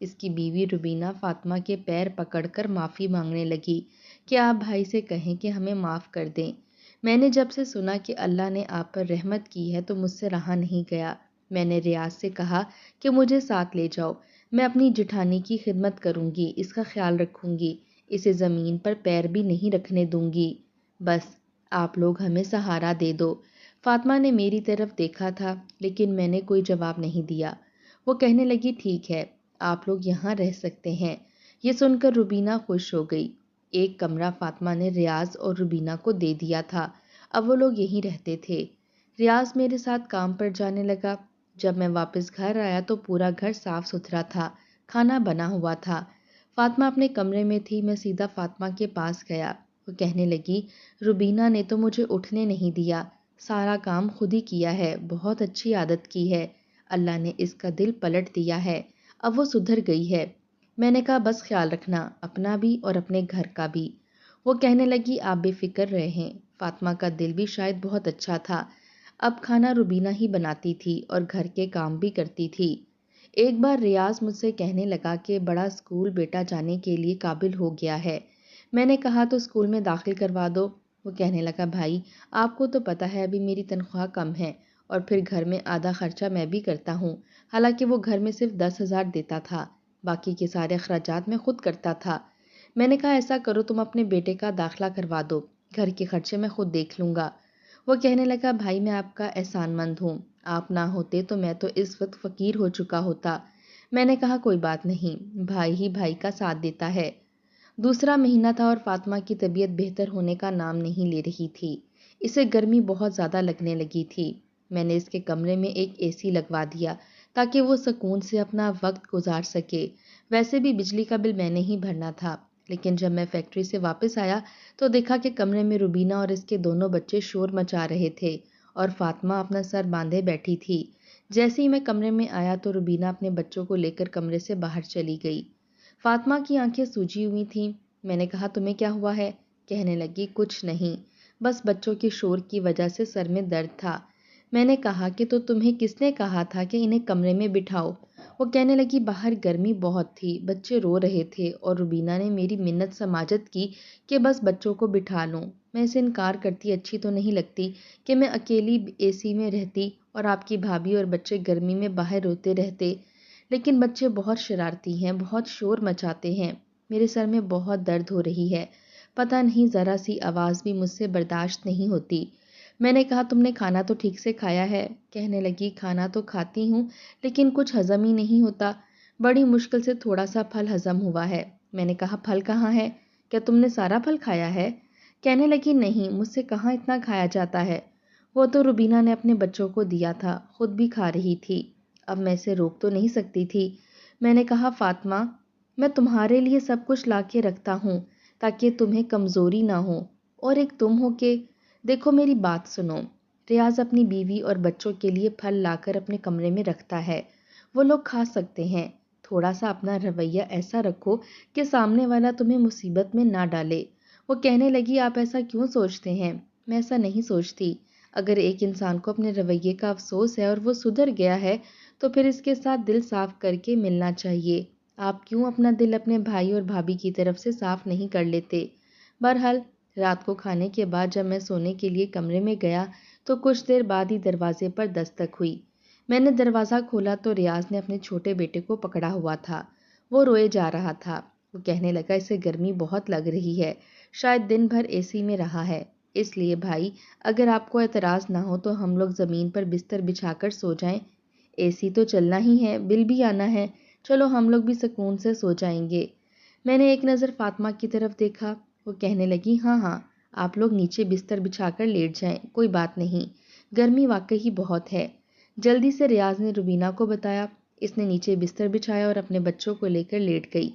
اس کی بیوی روبینہ فاطمہ کے پیر پکڑ کر معافی مانگنے لگی کہ آپ بھائی سے کہیں کہ ہمیں معاف کر دیں۔ میں نے جب سے سنا کہ اللہ نے آپ پر رحمت کی ہے تو مجھ سے رہا نہیں گیا۔ میں نے ریاض سے کہا کہ مجھے ساتھ لے جاؤ، میں اپنی جٹھانی کی خدمت کروں گی، اس کا خیال رکھوں گی، اسے زمین پر پیر بھی نہیں رکھنے دوں گی، بس آپ لوگ ہمیں سہارا دے دو۔ فاطمہ نے میری طرف دیکھا تھا لیکن میں نے کوئی جواب نہیں دیا۔ وہ کہنے لگی ٹھیک ہے، آپ لوگ یہاں رہ سکتے ہیں۔ یہ سن کر روبینہ خوش ہو گئی۔ ایک کمرہ فاطمہ نے ریاض اور روبینہ کو دے دیا تھا، اب وہ لوگ یہیں رہتے تھے۔ ریاض میرے ساتھ کام پر جانے لگا۔ جب میں واپس گھر آیا تو پورا گھر صاف ستھرا تھا، کھانا بنا ہوا تھا۔ فاطمہ اپنے کمرے میں تھی، میں سیدھا فاطمہ کے پاس گیا۔ وہ کہنے لگی روبینہ نے تو مجھے اٹھنے نہیں دیا، سارا کام خود ہی کیا ہے، بہت اچھی عادت کی ہے، اللہ نے اس کا دل پلٹ دیا ہے، اب وہ سدھر گئی ہے۔ میں نے کہا بس خیال رکھنا، اپنا بھی اور اپنے گھر کا بھی۔ وہ کہنے لگی آپ بے فکر رہیں، فاطمہ کا دل بھی شاید بہت اچھا تھا، اب کھانا روبینہ ہی بناتی تھی اور گھر کے کام بھی کرتی تھی۔ ایک بار ریاض مجھ سے کہنے لگا کہ بڑا اسکول بیٹا جانے کے لیے قابل ہو گیا ہے۔ میں نے کہا تو اسکول میں داخل کروا دو۔ وہ کہنے لگا بھائی آپ کو تو پتہ ہے ابھی میری تنخواہ کم ہے اور پھر گھر میں آدھا خرچہ میں بھی کرتا ہوں، حالانکہ وہ گھر میں صرف 10,000 دیتا تھا، باقی کے سارے اخراجات میں خود کرتا تھا۔ میں نے کہا ایسا کرو تم اپنے بیٹے کا داخلہ کروا دو، گھر کے خرچے میں خود دیکھ لوں گا۔ وہ کہنے لگا بھائی میں آپ کا احسان مند ہوں، آپ نہ ہوتے تو میں تو اس وقت فقیر ہو چکا ہوتا۔ میں نے کہا کوئی بات نہیں، بھائی ہی بھائی کا ساتھ دیتا ہے۔ دوسرا مہینہ تھا اور فاطمہ کی طبیعت بہتر ہونے کا نام نہیں لے رہی تھی، اسے گرمی بہت زیادہ لگنے لگی تھی۔ میں نے اس کے کمرے میں ایک اے سی لگوا دیا تاکہ وہ سکون سے اپنا وقت گزار سکے۔ ویسے بھی بجلی کا بل میں نے ہی بھرنا تھا، لیکن جب میں فیکٹری سے واپس آیا تو دیکھا کہ کمرے میں روبینہ اور اس کے دونوں بچے شور مچا رہے تھے اور فاطمہ اپنا سر باندھے بیٹھی تھی۔ جیسے ہی میں کمرے میں آیا تو روبینہ اپنے بچوں کو لے کر کمرے سے باہر چلی گئی۔ فاطمہ کی آنکھیں سوجی ہوئی تھیں۔ میں نے کہا تمہیں کیا ہوا ہے؟ کہنے لگی کچھ نہیں، بس بچوں کے شور کی وجہ سے سر میں درد تھا۔ میں نے کہا کہ تو تمہیں کس نے کہا تھا کہ انہیں کمرے میں بٹھاؤ؟ وہ کہنے لگی باہر گرمی بہت تھی، بچے رو رہے تھے اور روبینہ نے میری منت سماجت کی کہ بس بچوں کو بٹھا لوں۔ میں اسے انکار کرتی اچھی تو نہیں لگتی کہ میں اکیلی اے سی میں رہتی اور آپ کی بھابھی اور بچے گرمی میں باہر روتے رہتے، لیکن بچے بہت شرارتی ہیں، بہت شور مچاتے ہیں، میرے سر میں بہت درد ہو رہی ہے، پتہ نہیں ذرا سی آواز بھی مجھ سے برداشت نہیں ہوتی۔ میں نے کہا تم نے کھانا تو ٹھیک سے کھایا ہے؟ کہنے لگی کھانا تو کھاتی ہوں لیکن کچھ ہضم ہی نہیں ہوتا، بڑی مشکل سے تھوڑا سا پھل ہضم ہوا ہے۔ میں نے کہا پھل کہاں ہے؟ کیا تم نے سارا پھل کھایا ہے؟ کہنے لگی نہیں، مجھ سے کہاں اتنا کھایا جاتا ہے، وہ تو روبینہ نے اپنے بچوں کو دیا تھا، خود بھی کھا رہی تھی، اب میں اسے روک تو نہیں سکتی تھی۔ میں نے کہا فاطمہ میں تمہارے لیے سب کچھ لا کے رکھتا ہوں تاکہ تمہیں کمزوری نہ ہو، اور ایک تم ہو کہ دیکھو میری بات سنو۔ ریاض اپنی بیوی اور بچوں کے لیے پھل لا کر اپنے کمرے میں رکھتا ہے، وہ لوگ کھا سکتے ہیں، تھوڑا سا اپنا رویہ ایسا رکھو کہ سامنے والا تمہیں مصیبت میں نہ ڈالے۔ وہ کہنے لگی آپ ایسا کیوں سوچتے ہیں؟ میں ایسا نہیں سوچتی، اگر ایک انسان کو اپنے رویے کا افسوس ہے اور وہ سدھر گیا ہے تو پھر اس کے ساتھ دل صاف کر کے ملنا چاہیے۔ آپ کیوں اپنا دل اپنے بھائی اور بھابھی کی طرف سے صاف نہیں کر لیتے؟ بہرحال رات کو کھانے کے بعد جب میں سونے کے لیے کمرے میں گیا تو کچھ دیر بعد ہی دروازے پر دستک ہوئی۔ میں نے دروازہ کھولا تو ریاض نے اپنے چھوٹے بیٹے کو پکڑا ہوا تھا، وہ روئے جا رہا تھا۔ وہ کہنے لگا اسے گرمی بہت لگ رہی ہے، شاید دن بھر اے سی میں رہا ہے، اس لیے بھائی اگر آپ کو اعتراض نہ ہو تو ہم لوگ زمین پر بستر بچھا کر سو جائیں، اے سی تو چلنا ہی ہے، بل بھی آنا ہے، چلو ہم لوگ بھی سکون سے سو جائیں گے۔ میں نے ایک نظر فاطمہ کی طرف دیکھا، وہ کہنے لگی ہاں ہاں آپ لوگ نیچے بستر بچھا کر لیٹ جائیں، کوئی بات نہیں، گرمی واقعی بہت ہے۔ جلدی سے ریاض نے روبینہ کو بتایا، اس نے نیچے بستر بچھایا اور اپنے بچوں کو لے کر لیٹ گئی۔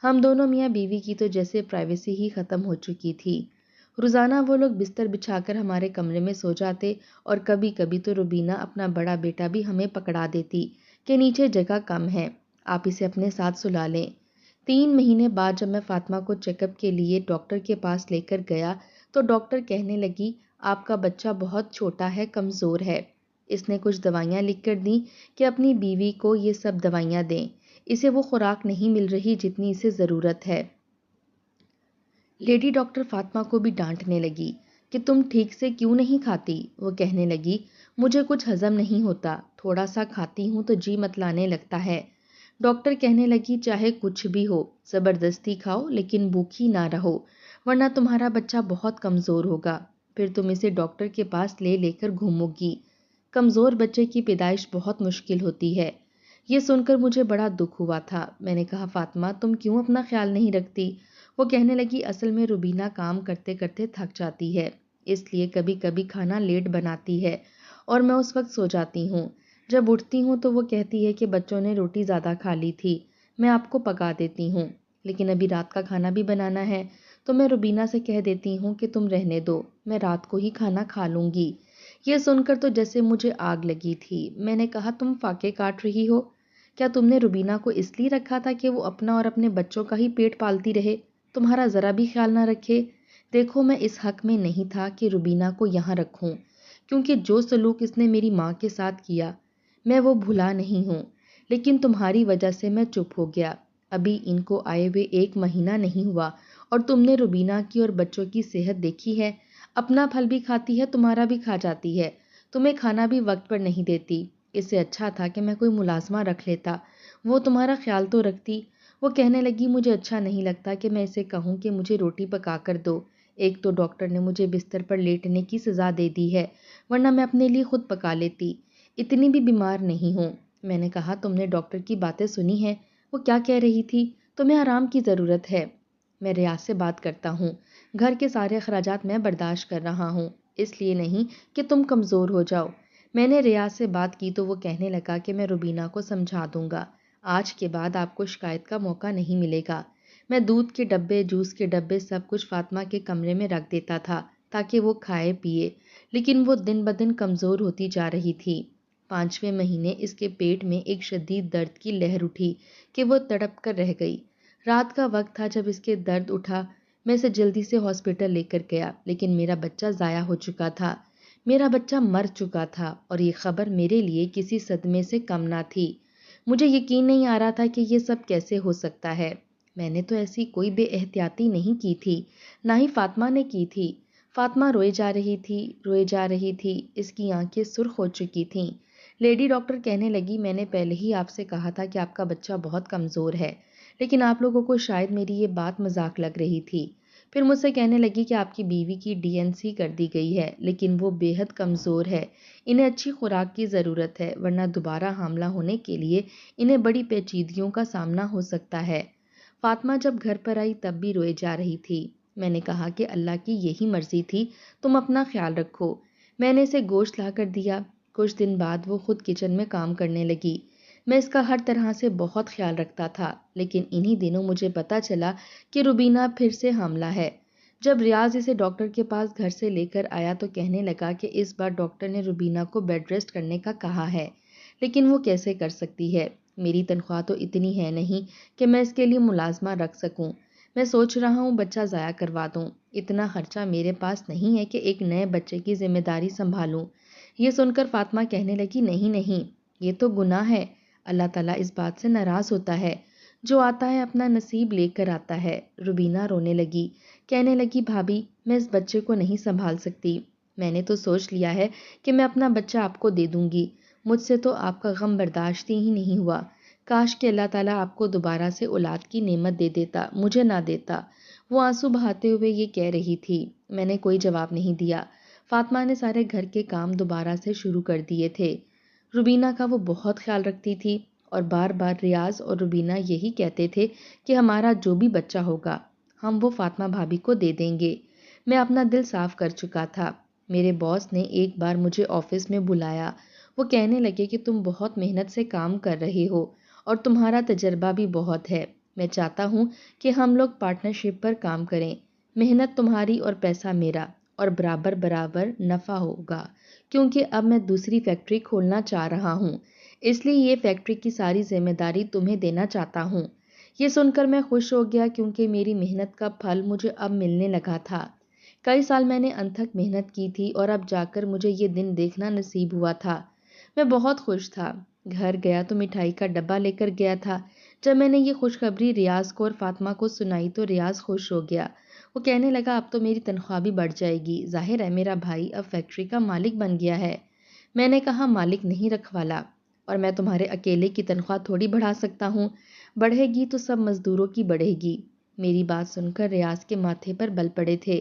ہم دونوں میاں بیوی کی تو جیسے پرائیویسی ہی ختم ہو چکی تھی۔ روزانہ وہ لوگ بستر بچھا کر ہمارے کمرے میں سو جاتے اور کبھی کبھی تو روبینہ اپنا بڑا بیٹا بھی ہمیں پکڑا دیتی کہ نیچے جگہ کم ہے، آپ اسے اپنے ساتھ سلا لیں۔ 3 مہینے بعد جب میں فاطمہ کو چیک اپ کے لیے ڈاکٹر کے پاس لے کر گیا تو ڈاکٹر کہنے لگی آپ کا بچہ بہت چھوٹا ہے، کمزور ہے۔ اس نے کچھ دوائیاں لکھ کر دیں کہ اپنی بیوی کو یہ سب دوائیاں دیں، اسے وہ خوراک نہیں مل رہی جتنی اسے ضرورت ہے۔ لیڈی ڈاکٹر فاطمہ کو بھی ڈانٹنے لگی کہ تم ٹھیک سے کیوں نہیں کھاتی؟ وہ کہنے لگی مجھے کچھ ہضم نہیں ہوتا، تھوڑا سا کھاتی ہوں تو جی متلانے لگتا ہے۔ ڈاکٹر کہنے لگی چاہے کچھ بھی ہو زبردستی کھاؤ لیکن بھوکی نہ رہو، ورنہ تمہارا بچہ بہت کمزور ہوگا، پھر تم اسے ڈاکٹر کے پاس لے لے کر گھومو گی۔ کمزور بچے کی پیدائش بہت مشکل ہوتی ہے۔ یہ سن کر مجھے بڑا دکھ ہوا تھا۔ میں نے کہا فاطمہ تم کیوں اپنا خیال نہیں رکھتی؟ وہ کہنے لگی اصل میں روبینہ کام کرتے کرتے تھک جاتی ہے، اس لیے کبھی کبھی کھانا لیٹ بناتی ہے اور میں اس وقت سو جاتی ہوں۔ جب اٹھتی ہوں تو وہ کہتی ہے کہ بچوں نے روٹی زیادہ کھا لی تھی، میں آپ کو پکا دیتی ہوں، لیکن ابھی رات کا کھانا بھی بنانا ہے تو میں روبینہ سے کہہ دیتی ہوں کہ تم رہنے دو، میں رات کو ہی کھانا کھا لوں گی۔ یہ سن کر تو جیسے مجھے آگ لگی تھی۔ میں نے کہا تم فاقے کاٹ رہی ہو؟ کیا تم نے روبینہ کو اس لیے رکھا تھا کہ وہ اپنا اور اپنے بچوں کا ہی پیٹ پالتی رہے، تمہارا ذرا بھی خیال نہ رکھے؟ دیکھو میں اس حق میں نہیں تھا کہ روبینہ کو یہاں رکھوں، کیونکہ جو سلوک اس نے میری ماں کے ساتھ کیا میں وہ بھلا نہیں ہوں، لیکن تمہاری وجہ سے میں چپ ہو گیا۔ ابھی ان کو آئے ہوئے 1 مہینہ نہیں ہوا اور تم نے روبینہ کی اور بچوں کی صحت دیکھی ہے؟ اپنا پھل بھی کھاتی ہے، تمہارا بھی کھا جاتی ہے، تمہیں کھانا بھی وقت پر نہیں دیتی۔ اس سے اچھا تھا کہ میں کوئی ملازمہ رکھ لیتا، وہ تمہارا خیال تو رکھتی۔ وہ کہنے لگی مجھے اچھا نہیں لگتا کہ میں اسے کہوں کہ مجھے روٹی پکا کر دو، ایک تو ڈاکٹر نے مجھے بستر پر لیٹنے کی سزا دے دی ہے، ورنہ میں اپنے لیے خود پکا لیتی، اتنی بھی بیمار نہیں ہوں۔ میں نے کہا تم نے ڈاکٹر کی باتیں سنی ہیں، وہ کیا کہہ رہی تھی؟ تمہیں آرام کی ضرورت ہے۔ میں ریاض سے بات کرتا ہوں، گھر کے سارے اخراجات میں برداشت کر رہا ہوں، اس لیے نہیں کہ تم کمزور ہو جاؤ۔ میں نے ریاض سے بات کی تو وہ کہنے لگا کہ میں روبینہ کو سمجھا دوں گا، آج کے بعد آپ کو شکایت کا موقع نہیں ملے گا۔ میں دودھ کے ڈبے، جوس کے ڈبے سب کچھ فاطمہ کے کمرے میں رکھ دیتا تھا تاکہ وہ کھائے پیے، لیکن وہ دن بدن کمزور ہوتی جا رہی تھی۔ 5ویں مہینے اس کے پیٹ میں ایک شدید درد کی لہر اٹھی کہ وہ تڑپ کر رہ گئی۔ رات کا وقت تھا جب اس کے درد اٹھا، میں اسے جلدی سے ہاسپٹل لے کر گیا، لیکن میرا بچہ ضائع ہو چکا تھا، میرا بچہ مر چکا تھا، اور یہ خبر میرے لیے کسی صدمے سے کم نہ تھی۔ مجھے یقین نہیں آ رہا تھا کہ یہ سب کیسے ہو سکتا ہے۔ میں نے تو ایسی کوئی بے احتیاطی نہیں کی تھی، نہ ہی فاطمہ نے کی تھی۔ فاطمہ روئے جا رہی تھی، روئے جا رہی تھی، اس کی آنکھیں سرخ ہو چکی تھیں۔ لیڈی ڈاکٹر کہنے لگی میں نے پہلے ہی آپ سے کہا تھا کہ آپ کا بچہ بہت کمزور ہے، لیکن آپ لوگوں کو شاید میری یہ بات مذاق لگ رہی تھی۔ پھر مجھ سے کہنے لگی کہ آپ کی بیوی کی DNC کر دی گئی ہے، لیکن وہ بے حد کمزور ہے، انہیں اچھی خوراک کی ضرورت ہے، ورنہ دوبارہ حاملہ ہونے کے لیے انہیں بڑی پیچیدگیوں کا سامنا ہو سکتا ہے۔ فاطمہ جب گھر پر آئی تب بھی روئے جا رہی تھی۔ میں نے کہا کہ اللہ کی یہی مرضی تھی، تم اپنا خیال رکھو۔ میں نے اسے گوشت لا کر دیا۔ کچھ دن بعد وہ خود کچن میں کام کرنے لگی۔ میں اس کا ہر طرح سے بہت خیال رکھتا تھا، لیکن انہی دنوں مجھے پتا چلا کہ روبینہ پھر سے حاملہ ہے۔ جب ریاض اسے ڈاکٹر کے پاس گھر سے لے کر آیا تو کہنے لگا کہ اس بار ڈاکٹر نے روبینہ کو بیڈ ریسٹ کرنے کا کہا ہے، لیکن وہ کیسے کر سکتی ہے؟ میری تنخواہ تو اتنی ہے نہیں کہ میں اس کے لیے ملازمہ رکھ سکوں۔ میں سوچ رہا ہوں بچہ ضائع کروا دوں، اتنا خرچہ میرے پاس نہیں ہے کہ ایک نئے بچے کی ذمہ داری سنبھالوں۔ یہ سن کر فاطمہ کہنے لگی نہیں نہیں، یہ تو گناہ ہے، اللہ تعالیٰ اس بات سے ناراض ہوتا ہے، جو آتا ہے اپنا نصیب لے کر آتا ہے۔ روبینہ رونے لگی، کہنے لگی بھابھی میں اس بچے کو نہیں سنبھال سکتی، میں نے تو سوچ لیا ہے کہ میں اپنا بچہ آپ کو دے دوں گی، مجھ سے تو آپ کا غم برداشت ہی نہیں ہوا، کاش کہ اللہ تعالیٰ آپ کو دوبارہ سے اولاد کی نعمت دے دیتا، مجھے نہ دیتا۔ وہ آنسو بہاتے ہوئے یہ کہہ رہی تھی۔ میں نے کوئی جواب نہیں دیا۔ فاطمہ نے سارے گھر کے کام دوبارہ سے شروع کر دیے تھے۔ روبینہ کا وہ بہت خیال رکھتی تھی، اور بار بار ریاض اور روبینہ یہی کہتے تھے کہ ہمارا جو بھی بچہ ہوگا ہم وہ فاطمہ بھابھی کو دے دیں گے۔ میں اپنا دل صاف کر چکا تھا۔ میرے باس نے ایک بار مجھے آفس میں بلایا، وہ کہنے لگے کہ تم بہت محنت سے کام کر رہے ہو اور تمہارا تجربہ بھی بہت ہے، میں چاہتا ہوں کہ ہم لوگ پارٹنرشپ پر کام کریں، محنت تمہاری اور پیسہ میرا، اور برابر برابر نفع ہوگا، کیونکہ اب میں دوسری فیکٹری کھولنا چاہ رہا ہوں، اس لیے یہ فیکٹری کی ساری ذمہ داری تمہیں دینا چاہتا ہوں۔ یہ سن کر میں خوش ہو گیا کیونکہ میری محنت کا پھل مجھے اب ملنے لگا تھا۔ کئی سال میں نے انتھک محنت کی تھی اور اب جا کر مجھے یہ دن دیکھنا نصیب ہوا تھا۔ میں بہت خوش تھا۔ گھر گیا تو مٹھائی کا ڈبہ لے کر گیا تھا، جب میں نے یہ خوشخبری ریاض کو اور فاطمہ کو سنائی تو ریاض خوش ہو گیا۔ وہ کہنے لگا اب تو میری تنخواہ بھی بڑھ جائے گی، ظاہر ہے میرا بھائی اب فیکٹری کا مالک بن گیا ہے۔ میں نے کہا مالک نہیں رکھوالا، اور میں تمہارے اکیلے کی تنخواہ تھوڑی بڑھا سکتا ہوں، بڑھے گی تو سب مزدوروں کی بڑھے گی۔ میری بات سن کر ریاض کے ماتھے پر بل پڑے تھے۔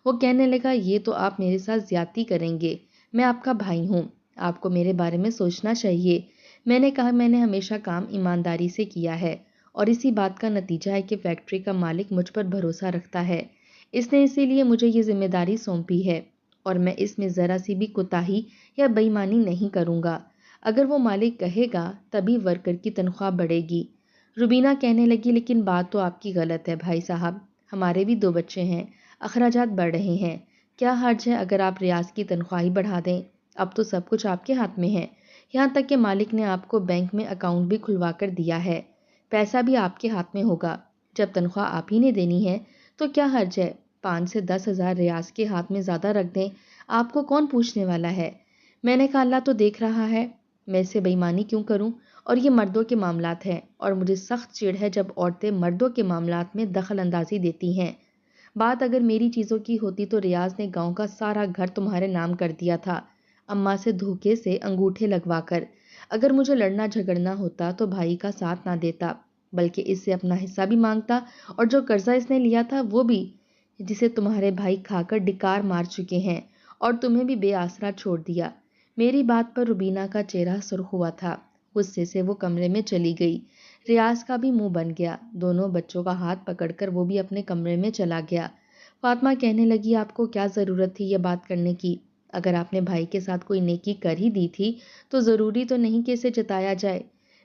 وہ کہنے لگا یہ تو آپ میرے ساتھ زیادتی کریں گے، میں آپ کا بھائی ہوں، آپ کو میرے بارے میں سوچنا چاہیے۔ میں نے کہا میں نے ہمیشہ کام ایمانداری سے کیا ہے، اور اسی بات کا نتیجہ ہے کہ فیکٹری کا مالک مجھ پر بھروسہ رکھتا ہے، اس نے اسی لیے مجھے یہ ذمہ داری سونپی ہے، اور میں اس میں ذرا سی بھی کوتاہی یا بے ایمانی نہیں کروں گا۔ اگر وہ مالک کہے گا تبھی ورکر کی تنخواہ بڑھے گی۔ روبینہ کہنے لگی لیکن بات تو آپ کی غلط ہے بھائی صاحب، ہمارے بھی 2 بچے ہیں، اخراجات بڑھ رہے ہیں، کیا حرج ہے اگر آپ ریاض کی تنخواہ ہی بڑھا دیں؟ اب تو سب کچھ آپ کے ہاتھ میں ہے، یہاں تک کہ مالک نے آپ کو بینک میں اکاؤنٹ بھی کھلوا کر دیا ہے، پیسہ بھی آپ کے ہاتھ میں ہوگا۔ جب تنخواہ آپ ہی نے دینی ہے تو کیا حرج ہے 5 سے 10 ہزار ریاض کے ہاتھ میں زیادہ رکھ دیں، آپ کو کون پوچھنے والا ہے؟ میں نے کہا اللہ تو دیکھ رہا ہے، میں اس سے بے ایمانی کیوں کروں، اور یہ مردوں کے معاملات ہیں، اور مجھے سخت چڑ ہے جب عورتیں مردوں کے معاملات میں دخل اندازی دیتی ہیں۔ بات اگر میری چیزوں کی ہوتی تو ریاض نے گاؤں کا سارا گھر تمہارے نام کر دیا تھا، اماں سے دھوکے سے انگوٹھے لگوا کر۔ اگر مجھے لڑنا جھگڑنا ہوتا تو بھائی کا ساتھ نہ دیتا، بلکہ اس سے اپنا حصہ بھی مانگتا، اور جو قرضہ اس نے لیا تھا وہ بھی، جسے تمہارے بھائی کھا کر ڈکار مار چکے ہیں، اور تمہیں بھی بے آسرا چھوڑ دیا۔ میری بات پر روبینہ کا چہرہ سرخ ہوا تھا، غصے سے وہ کمرے میں چلی گئی۔ ریاض کا بھی منہ بن گیا، دونوں بچوں کا ہاتھ پکڑ کر وہ بھی اپنے کمرے میں چلا گیا۔ فاطمہ کہنے لگی آپ کو کیا ضرورت تھی یہ بات کرنے کی؟ اگر آپ نے بھائی کے ساتھ کوئی نیکی کر ہی دی تھی تو ضروری تو نہیں کہ اسے جتایا جائے۔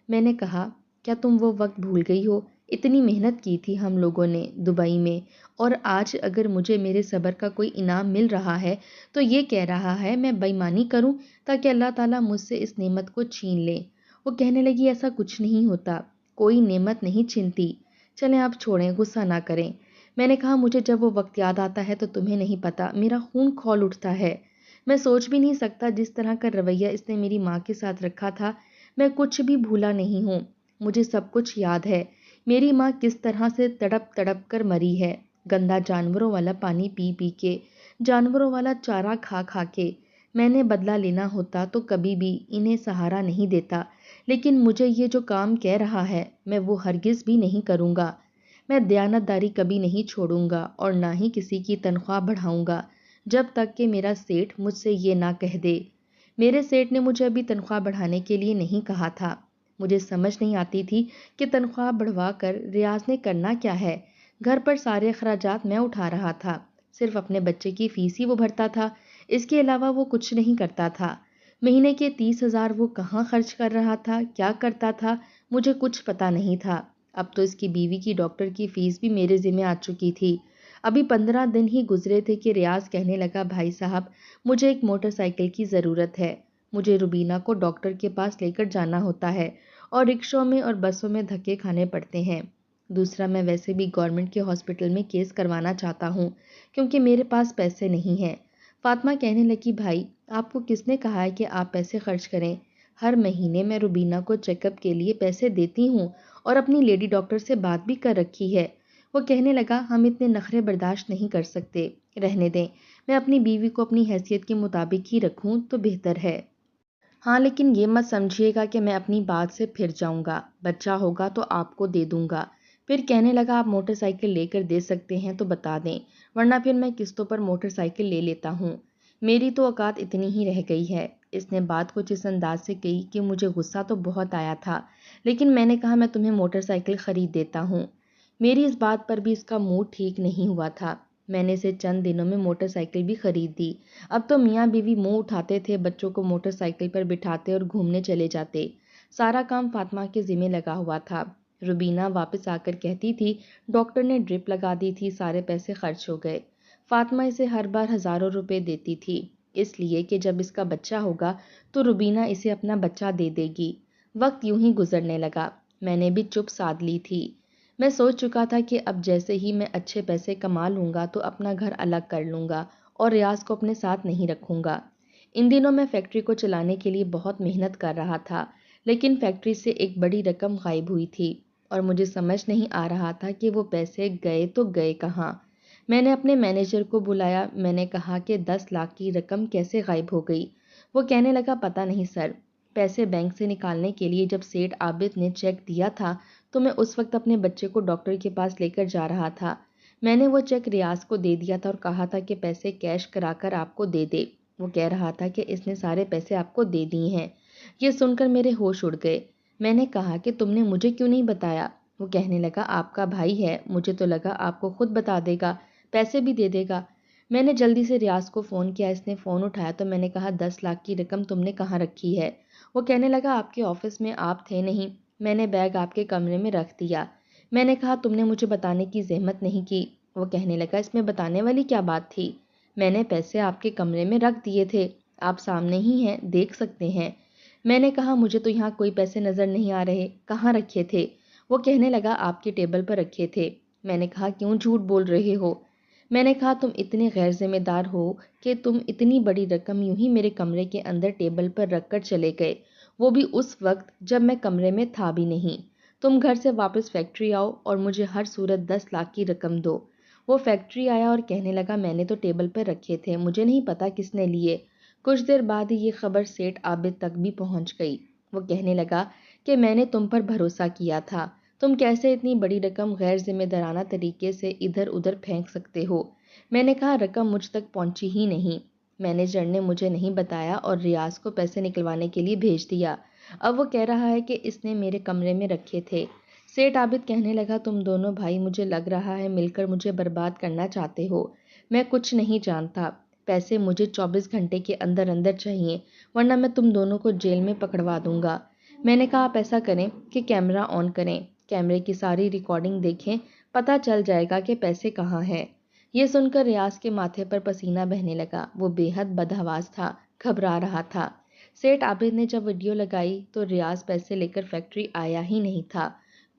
میں نے کہا کیا تم وہ وقت بھول گئی ہو؟ اتنی محنت کی تھی ہم لوگوں نے دبئی میں، اور آج اگر مجھے میرے صبر کا کوئی انعام مل رہا ہے تو یہ کہہ رہا ہے میں بے ایمانی کروں تاکہ اللہ تعالیٰ مجھ سے اس نعمت کو چھین لے۔ وہ کہنے لگی ایسا کچھ نہیں ہوتا، کوئی نعمت نہیں چھنتی، چلیں آپ چھوڑیں، غصہ نہ کریں۔ میں نے کہا مجھے جب وہ وقت یاد آتا ہے تو تمہیں نہیں پتا، میرا خون کھول اٹھتا ہے، میں سوچ بھی نہیں سکتا جس طرح کا رویہ اس نے میری ماں کے ساتھ رکھا تھا، میں کچھ بھی بھولا نہیں ہوں، مجھے سب کچھ یاد ہے، میری ماں کس طرح سے تڑپ تڑپ کر مری ہے، گندا جانوروں والا پانی پی پی کے، جانوروں والا چارہ کھا کھا کے۔ میں نے بدلہ لینا ہوتا تو کبھی بھی انہیں سہارا نہیں دیتا، لیکن مجھے یہ جو کام کہہ رہا ہے میں وہ ہرگز بھی نہیں کروں گا۔ میں دیانت داری کبھی نہیں چھوڑوں گا اور نہ ہی کسی کی تنخواہ بڑھاؤں گا جب تک کہ میرا سیٹھ مجھ سے یہ نہ کہہ دے۔ میرے سیٹھ نے مجھے ابھی تنخواہ بڑھانے کے لیے نہیں کہا تھا، مجھے سمجھ نہیں آتی تھی کہ تنخواہ بڑھوا کر ریاض نے کرنا کیا ہے۔ گھر پر سارے اخراجات میں اٹھا رہا تھا، صرف اپنے بچے کی فیس ہی وہ بھرتا تھا، اس کے علاوہ وہ کچھ نہیں کرتا تھا۔ مہینے کے 30 ہزار وہ کہاں خرچ کر رہا تھا، کیا کرتا تھا، مجھے کچھ پتا نہیں تھا۔ اب تو اس کی بیوی کی ڈاکٹر کی فیس بھی میرے ذمہ آ چکی تھی۔ ابھی 15 دن ہی گزرے تھے کہ ریاض کہنے لگا بھائی صاحب مجھے ایک موٹر سائیکل کی ضرورت ہے، مجھے روبینہ کو ڈاکٹر کے پاس لے کر جانا ہوتا ہے اور رکشوں میں اور بسوں میں دھکے کھانے پڑتے ہیں۔ دوسرا میں ویسے بھی گورنمنٹ کے ہاسپٹل میں کیس کروانا چاہتا ہوں کیونکہ میرے پاس پیسے نہیں ہیں۔ فاطمہ کہنے لگی بھائی آپ کو کس نے کہا ہے کہ آپ پیسے خرچ کریں؟ ہر مہینے میں روبینہ کو چیک اپ کے لیے پیسے دیتی ہوں اور اپنی لیڈی ڈاکٹر سے بات بھی کر رکھی ہے۔ وہ کہنے لگا ہم اتنے نخرے برداشت نہیں کر سکتے، رہنے دیں، میں اپنی بیوی کو اپنی حیثیت کے مطابق ہی رکھوں تو بہتر ہے۔ ہاں لیکن یہ مت سمجھیے گا کہ میں اپنی بات سے پھر جاؤں گا، بچہ ہوگا تو آپ کو دے دوں گا۔ پھر کہنے لگا آپ موٹر سائیکل لے کر دے سکتے ہیں تو بتا دیں، ورنہ پھر میں قسطوں پر موٹر سائیکل لے لیتا ہوں، میری تو اوقات اتنی ہی رہ گئی ہے۔ اس نے بات کچھ اس انداز سے کہی کہ مجھے غصہ تو بہت آیا تھا، لیکن میں نے کہا میں تمہیں موٹر سائیکل خرید دیتا ہوں۔ میری اس بات پر بھی اس کا موڈ ٹھیک نہیں ہوا تھا، میں نے اسے چند دنوں میں موٹر سائیکل بھی خرید دی۔ اب تو میاں بیوی منہ اٹھاتے تھے، بچوں کو موٹر سائیکل پر بٹھاتے اور گھومنے چلے جاتے۔ سارا کام فاطمہ کے ذمہ لگا ہوا تھا۔ روبینہ واپس آ کر کہتی تھی ڈاکٹر نے ڈرپ لگا دی تھی، سارے پیسے خرچ ہو گئے۔ فاطمہ اسے ہر بار ہزاروں روپے دیتی تھی، اس لیے کہ جب اس کا بچہ ہوگا تو روبینہ اسے اپنا بچہ دے دے گی۔ وقت یوں ہی گزرنے لگا، میں نے بھی چپ سادھ لی تھی۔ میں سوچ چکا تھا کہ اب جیسے ہی میں اچھے پیسے کما لوں گا تو اپنا گھر الگ کر لوں گا اور ریاض کو اپنے ساتھ نہیں رکھوں گا۔ ان دنوں میں فیکٹری کو چلانے کے لیے بہت محنت کر رہا تھا، لیکن فیکٹری سے ایک بڑی رقم غائب ہوئی تھی۔ اور مجھے سمجھ نہیں آ رہا تھا کہ وہ پیسے گئے تو گئے کہاں۔ میں نے اپنے مینیجر کو بلایا، میں نے کہا کہ 10 لاکھ کی رقم کیسے غائب ہو گئی؟ وہ کہنے لگا پتہ نہیں سر، پیسے بینک سے نکالنے کے لیے جب سیٹھ عابد نے چیک دیا تھا تو میں اس وقت اپنے بچے کو ڈاکٹر کے پاس لے کر جا رہا تھا۔ میں نے وہ چیک ریاض کو دے دیا تھا اور کہا تھا کہ پیسے کیش کرا کر آپ کو دے دے۔ وہ کہہ رہا تھا کہ اس نے سارے پیسے آپ کو دے دیے ہیں۔ یہ سن کر میرے ہوش اڑ گئے۔ میں نے کہا کہ تم نے مجھے کیوں نہیں بتایا؟ وہ کہنے لگا آپ کا بھائی ہے، مجھے تو لگا آپ کو خود بتا دے گا، پیسے بھی دے دے گا۔ میں نے جلدی سے ریاض کو فون کیا، اس نے فون اٹھایا تو میں نے کہا 10 لاکھ کی رقم تم نے کہاں رکھی ہے؟ وہ کہنے لگا آپ کے آفس میں آپ تھے نہیں، میں نے بیگ آپ کے کمرے میں رکھ دیا۔ میں نے کہا تم نے مجھے بتانے کی زحمت نہیں کی۔ وہ کہنے لگا اس میں بتانے والی کیا بات تھی؟ میں نے پیسے آپ کے کمرے میں رکھ دیے تھے، آپ سامنے ہی ہیں، دیکھ سکتے ہیں۔ میں نے کہا مجھے تو یہاں کوئی پیسے نظر نہیں آ رہے، کہاں رکھے تھے؟ وہ کہنے لگا آپ کی ٹیبل پر رکھے تھے۔ میں نے کہا کیوں جھوٹ بول رہے ہو؟ میں نے کہا تم اتنے غیر ذمہ دار ہو کہ تم اتنی بڑی رقم یوں ہی میرے کمرے کے اندر ٹیبل پر رکھ کر چلے گئے، وہ بھی اس وقت جب میں کمرے میں تھا بھی نہیں۔ تم گھر سے واپس فیکٹری آؤ اور مجھے ہر صورت 10 لاکھ کی رقم دو۔ وہ فیکٹری آیا اور کہنے لگا میں نے تو ٹیبل پر رکھے تھے، مجھے نہیں پتا کس نے لیے۔ کچھ دیر بعد ہی یہ خبر سیٹھ عابد تک بھی پہنچ گئی۔ وہ کہنے لگا کہ میں نے تم پر بھروسہ کیا تھا، تم کیسے اتنی بڑی رقم غیر ذمہ دارانہ طریقے سے ادھر ادھر پھینک سکتے ہو؟ میں نے کہا رقم مجھ تک پہنچی ہی نہیں، مینیجر نے مجھے نہیں بتایا اور ریاض کو پیسے نکلوانے کے لیے بھیج دیا۔ اب وہ کہہ رہا ہے کہ اس نے میرے کمرے میں رکھے تھے۔ سیٹھ عابد کہنے لگا تم دونوں بھائی مجھے لگ رہا ہے مل کر مجھے برباد کرنا چاہتے ہو۔ میں کچھ نہیں جانتا، پیسے مجھے 24 گھنٹے کے اندر اندر چاہیے ورنہ میں تم دونوں کو جیل میں پکڑوا دوں گا۔ میں نے کہا آپ ایسا کریں کہ کیمرہ آن کریں، کیمرے کی ساری ریکارڈنگ دیکھیں، پتہ چل جائے گا کہ پیسے کہاں ہیں۔ یہ سن کر ریاض کے ماتھے پر پسینہ بہنے لگا، وہ بے حد بدحواس تھا، گھبرا رہا تھا۔ سیٹھ عابد نے جب ویڈیو لگائی تو ریاض پیسے لے کر فیکٹری آیا ہی نہیں تھا،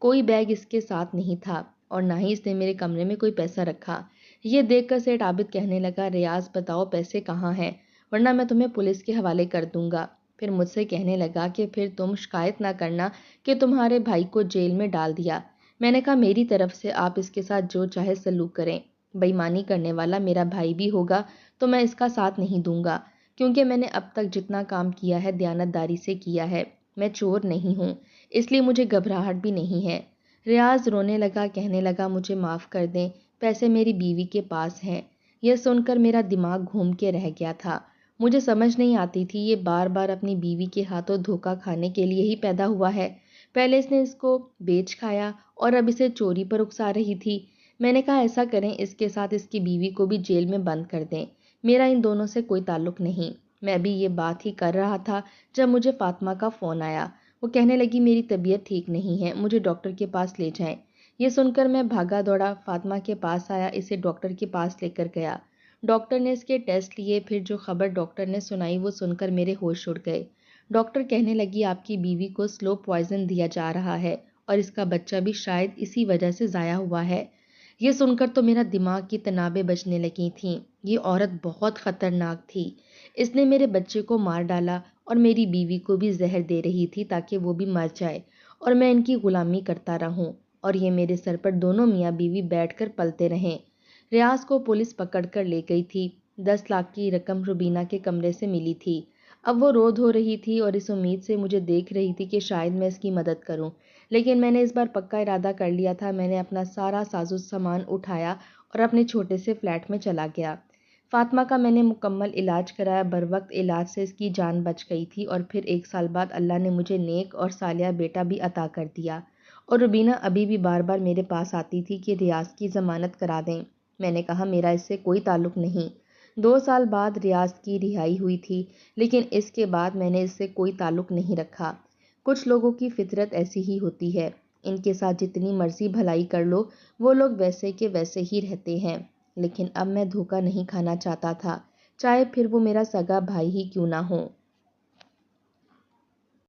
کوئی بیگ اس کے ساتھ نہیں تھا اور نہ ہی اس نے میرے کمرے میں کوئی پیسہ رکھا۔ یہ دیکھ کر سیٹھ عابد کہنے لگا ریاض بتاؤ پیسے کہاں ہیں ورنہ میں تمہیں پولیس کے حوالے کر دوں گا۔ پھر مجھ سے کہنے لگا کہ پھر تم شکایت نہ کرنا کہ تمہارے بھائی کو جیل میں ڈال دیا۔ میں نے کہا میری طرف سے آپ اس کے ساتھ جو چاہے سلوک کریں، بے ایمانی کرنے والا میرا بھائی بھی ہوگا تو میں اس کا ساتھ نہیں دوں گا، کیونکہ میں نے اب تک جتنا کام کیا ہے دیانتداری سے کیا ہے، میں چور نہیں ہوں، اس لیے مجھے گھبراہٹ بھی نہیں ہے۔ ریاض رونے لگا، کہنے لگا مجھے معاف کر دیں، پیسے میری بیوی کے پاس ہیں۔ یہ سن کر میرا دماغ گھوم کے رہ گیا تھا، مجھے سمجھ نہیں آتی تھی یہ بار بار اپنی بیوی کے ہاتھوں دھوکہ کھانے کے لیے ہی پیدا ہوا ہے۔ پہلے اس نے اس کو بیچ کھایا اور اب اسے چوری پر اکسا رہی تھی۔ میں نے کہا ایسا کریں اس کے ساتھ اس کی بیوی کو بھی جیل میں بند کر دیں، میرا ان دونوں سے کوئی تعلق نہیں۔ میں بھی یہ بات ہی کر رہا تھا جب مجھے فاطمہ کا فون آیا، وہ کہنے لگی میری طبیعت ٹھیک نہیں ہے، مجھے ڈاکٹر کے پاس لے جائیں۔ یہ سن کر میں بھاگا دوڑا فاطمہ کے پاس آیا، اسے ڈاکٹر کے پاس لے کر گیا۔ ڈاکٹر نے اس کے ٹیسٹ لیے، پھر جو خبر ڈاکٹر نے سنائی وہ سن کر میرے ہوش اڑ گئے۔ ڈاکٹر کہنے لگی آپ کی بیوی کو سلو پوائزن دیا جا رہا ہے اور اس کا بچہ بھی شاید اسی وجہ سے ضائع ہوا ہے۔ یہ سن کر تو میرا دماغ کی تنابیں بجنے لگی تھیں، یہ عورت بہت خطرناک تھی، اس نے میرے بچے کو مار ڈالا اور میری بیوی کو بھی زہر دے رہی تھی تاکہ وہ بھی مر جائے اور میں ان کی غلامی کرتا رہوں اور یہ میرے سر پر دونوں میاں بیوی بیٹھ کر پلتے رہیں۔ ریاض کو پولیس پکڑ کر لے گئی تھی، 10 لاکھ کی رقم روبینہ کے کمرے سے ملی تھی۔ اب وہ رو دھو رہی تھی اور اس امید سے مجھے دیکھ رہی تھی کہ شاید میں اس کی مدد کروں، لیکن میں نے اس بار پکا ارادہ کر لیا تھا۔ میں نے اپنا سارا ساز و سامان اٹھایا اور اپنے چھوٹے سے فلیٹ میں چلا گیا۔ فاطمہ کا میں نے مکمل علاج کرایا، بروقت علاج سے اس کی جان بچ گئی تھی اور پھر 1 سال بعد اللہ نے مجھے نیک اور صالح بیٹا بھی عطا کر دیا۔ اور روبینہ ابھی بھی بار بار میرے پاس آتی تھی کہ ریاض کی ضمانت کرا دیں۔ میں نے کہا میرا اس سے کوئی تعلق نہیں۔ 2 سال بعد ریاض کی رہائی ہوئی تھی، لیکن اس کے بعد میں نے اس سے کوئی تعلق نہیں رکھا۔ کچھ لوگوں کی فطرت ایسی ہی ہوتی ہے، ان کے ساتھ جتنی مرضی بھلائی کر لو وہ لوگ ویسے کے ویسے ہی رہتے ہیں۔ لیکن اب میں دھوکہ نہیں کھانا چاہتا تھا، چاہے پھر وہ میرا سگا بھائی ہی کیوں نہ ہو۔